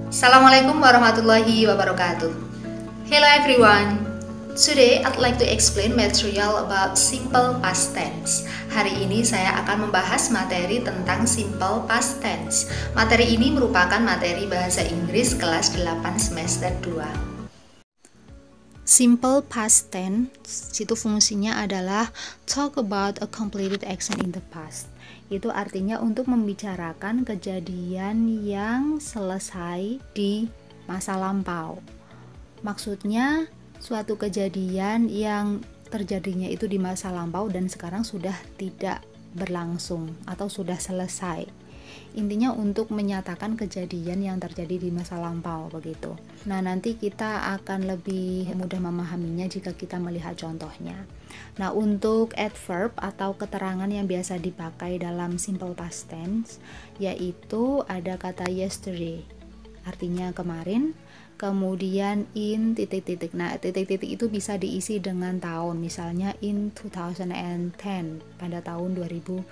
Assalamualaikum warahmatullahi wabarakatuh. Hello everyone. Today I'd like to explain material about simple past tense. Hari ini saya akan membahas materi tentang simple past tense. Materi ini merupakan materi bahasa Inggris kelas 8 semester 2. Simple past tense itu fungsinya adalah talk about a completed action in the past. Itu artinya untuk membicarakan kejadian yang selesai di masa lampau. Maksudnya suatu kejadian yang terjadinya itu di masa lampau dan sekarang sudah tidak berlangsung atau sudah selesai. Intinya untuk menyatakan kejadian yang terjadi di masa lampau begitu. Nah, nanti kita akan lebih mudah memahaminya jika kita melihat contohnya. Nah, untuk adverb atau keterangan yang biasa dipakai dalam simple past tense yaitu ada kata yesterday, artinya kemarin, kemudian in titik-titik. Nah, titik-titik itu bisa diisi dengan tahun, misalnya in 2010 pada tahun 2010,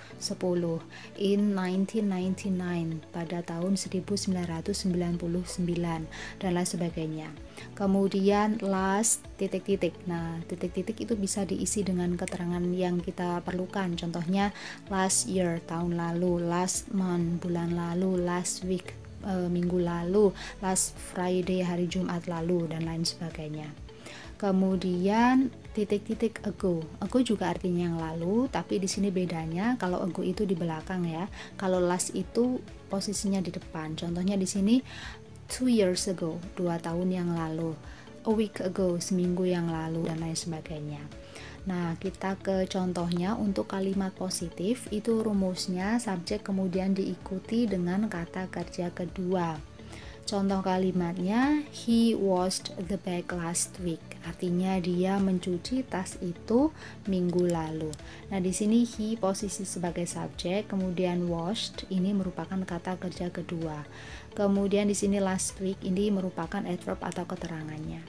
in 1999 pada tahun 1999 dan lain sebagainya. Kemudian last titik-titik. Nah, titik-titik itu bisa diisi dengan keterangan yang kita perlukan. Contohnya last year, tahun lalu, last month, bulan lalu, last week, minggu lalu, last Friday, hari Jumat lalu, dan lain sebagainya. Kemudian titik-titik ago. Ago juga artinya yang lalu, tapi di sini bedanya kalau ago itu di belakang ya. Kalau last itu posisinya di depan. Contohnya di sini 2 years ago, 2 tahun yang lalu. A week ago, seminggu yang lalu, dan lain sebagainya. Nah, kita ke contohnya. Untuk kalimat positif itu rumusnya subjek kemudian diikuti dengan kata kerja kedua. Contoh kalimatnya, he washed the bag last week. Artinya dia mencuci tas itu minggu lalu. Nah, di sini he posisi sebagai subjek, kemudian washed ini merupakan kata kerja kedua. Kemudian di sini last week ini merupakan adverb atau keterangannya.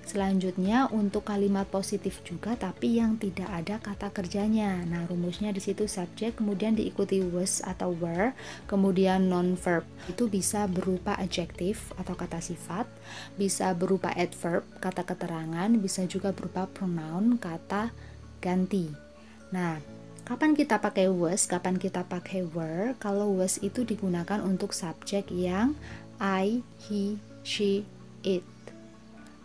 Selanjutnya untuk kalimat positif juga tapi yang tidak ada kata kerjanya. Nah, rumusnya di situ subjek kemudian diikuti was atau were, kemudian non-verb. Itu bisa berupa adjektif atau kata sifat, bisa berupa adverb, kata keterangan, bisa juga berupa pronoun, kata ganti. Nah, kapan kita pakai was, kapan kita pakai were? Kalau was itu digunakan untuk subjek yang I, he, she, it.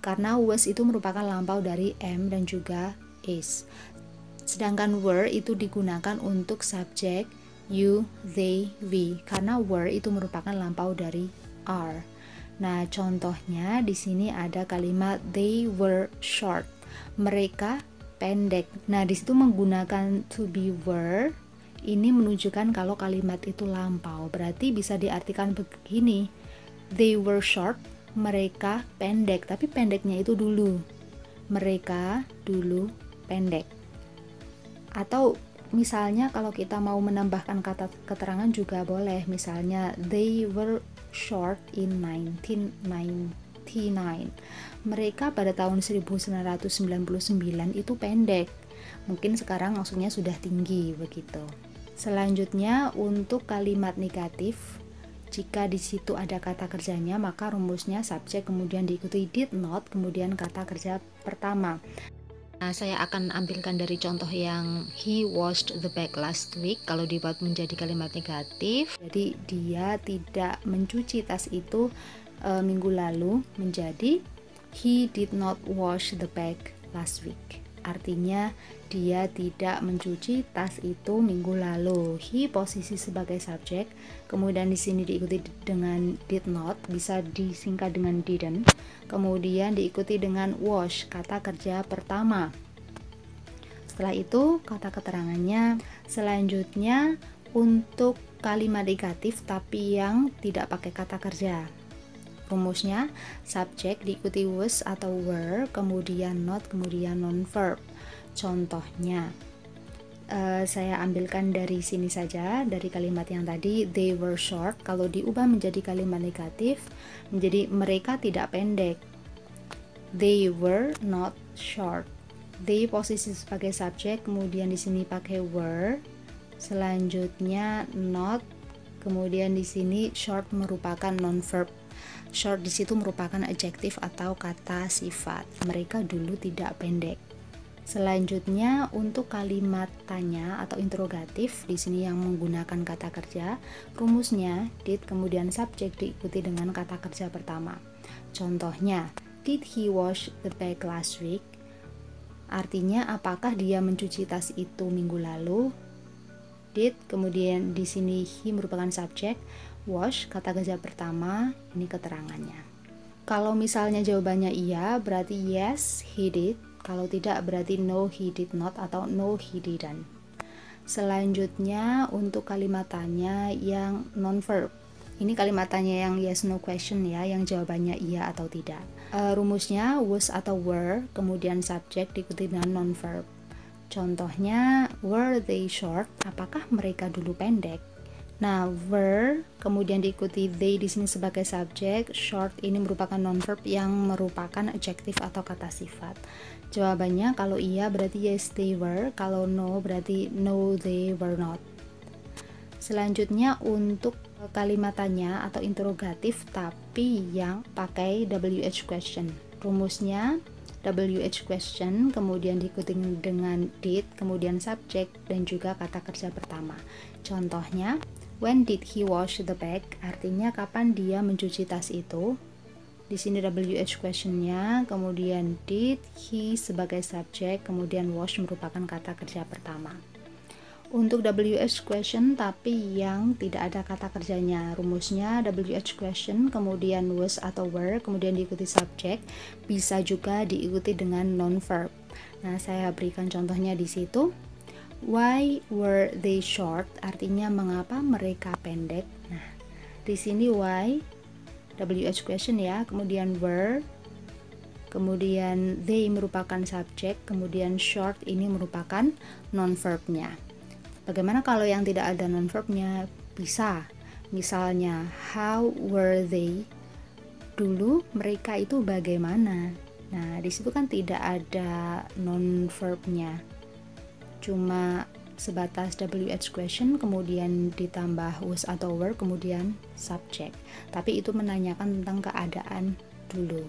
Karena was itu merupakan lampau dari am dan juga is. Sedangkan were itu digunakan untuk subjek you, they, we. Karena were itu merupakan lampau dari are. Nah, contohnya di sini ada kalimat they were short. Mereka pendek. Nah, di situ menggunakan to be were. Ini menunjukkan kalau kalimat itu lampau. Berarti bisa diartikan begini. They were short. Mereka pendek, tapi pendeknya itu dulu. Mereka dulu pendek. Atau misalnya kalau kita mau menambahkan kata keterangan juga boleh. Misalnya they were short in 1999. Mereka pada tahun 1999 itu pendek. Mungkin sekarang maksudnya sudah tinggi begitu. Selanjutnya untuk kalimat negatif, jika di situ ada kata kerjanya, maka rumusnya subjek kemudian diikuti did not, kemudian kata kerja pertama. Nah, saya akan ambilkan dari contoh yang he washed the bag last week. Kalau dibuat menjadi kalimat negatif, jadi dia tidak mencuci tas itu minggu lalu, menjadi he did not wash the bag last week. Artinya dia tidak mencuci tas itu minggu lalu. He posisi sebagai subjek, kemudian di sini diikuti dengan did not, bisa disingkat dengan didn't, kemudian diikuti dengan wash, kata kerja pertama. Setelah itu kata keterangannya. Selanjutnya untuk kalimat negatif tapi yang tidak pakai kata kerja. Rumusnya subjek diikuti was atau were, kemudian not, kemudian non-verb. Contohnya saya ambilkan dari sini saja, dari kalimat yang tadi they were short. Kalau diubah menjadi kalimat negatif menjadi mereka tidak pendek. They were not short. They posisi sebagai subjek, kemudian di sini pakai were. Selanjutnya not, Kemudian di sini short merupakan non-verb. Short di situ merupakan adjektif atau kata sifat. Mereka dulu tidak pendek. Selanjutnya untuk kalimat tanya atau interrogatif di sini yang menggunakan kata kerja, rumusnya did kemudian subjek diikuti dengan kata kerja pertama. Contohnya, did he wash the bag last week? Artinya apakah dia mencuci tas itu minggu lalu? Did kemudian di sini he merupakan subjek, wash kata kerja pertama, ini keterangannya. Kalau misalnya jawabannya iya, berarti yes he did. Kalau tidak berarti no he did not atau no he didn't. Selanjutnya untuk kalimat tanya yang non-verb. Ini kalimat tanya yang yes no question ya, yang jawabannya iya atau tidak. Rumusnya was atau were, kemudian subjek diikuti dengan non-verb. Contohnya, were they short? Apakah mereka dulu pendek? Nah, were kemudian diikuti they di sini sebagai subjek, short ini merupakan non-verb yang merupakan adjektif atau kata sifat. Jawabannya kalau iya berarti yes they were, kalau no berarti no they were not. Selanjutnya untuk kalimat tanya atau interrogatif tapi yang pakai WH question. Rumusnya WH question kemudian diikuti dengan did, kemudian subjek dan juga kata kerja pertama. Contohnya, when did he wash the bag? Artinya kapan dia mencuci tas itu? Di sini WH questionnya, kemudian did, he sebagai subjek, kemudian wash merupakan kata kerja pertama. Untuk WH question tapi yang tidak ada kata kerjanya, rumusnya WH question kemudian was atau were kemudian diikuti subjek, bisa juga diikuti dengan non-verb. Nah, saya berikan contohnya di situ. Why were they short? Artinya mengapa mereka pendek. Nah, di sini why WH question ya, kemudian were, kemudian they merupakan subjek, kemudian short ini merupakan non-verbnya. Bagaimana kalau yang tidak ada non-verbnya? Bisa. Misalnya, how were they? Dulu mereka itu bagaimana? Nah, di situ kan tidak ada non-verbnya. Cuma sebatas WH question, kemudian ditambah was atau were, kemudian subject. Tapi itu menanyakan tentang keadaan dulu.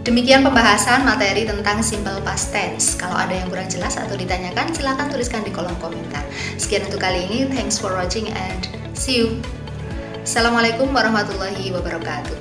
Demikian pembahasan materi tentang simple past tense. Kalau ada yang kurang jelas atau ditanyakan, silahkan tuliskan di kolom komentar. Sekian untuk kali ini. Thanks for watching and see you. Assalamualaikum warahmatullahi wabarakatuh.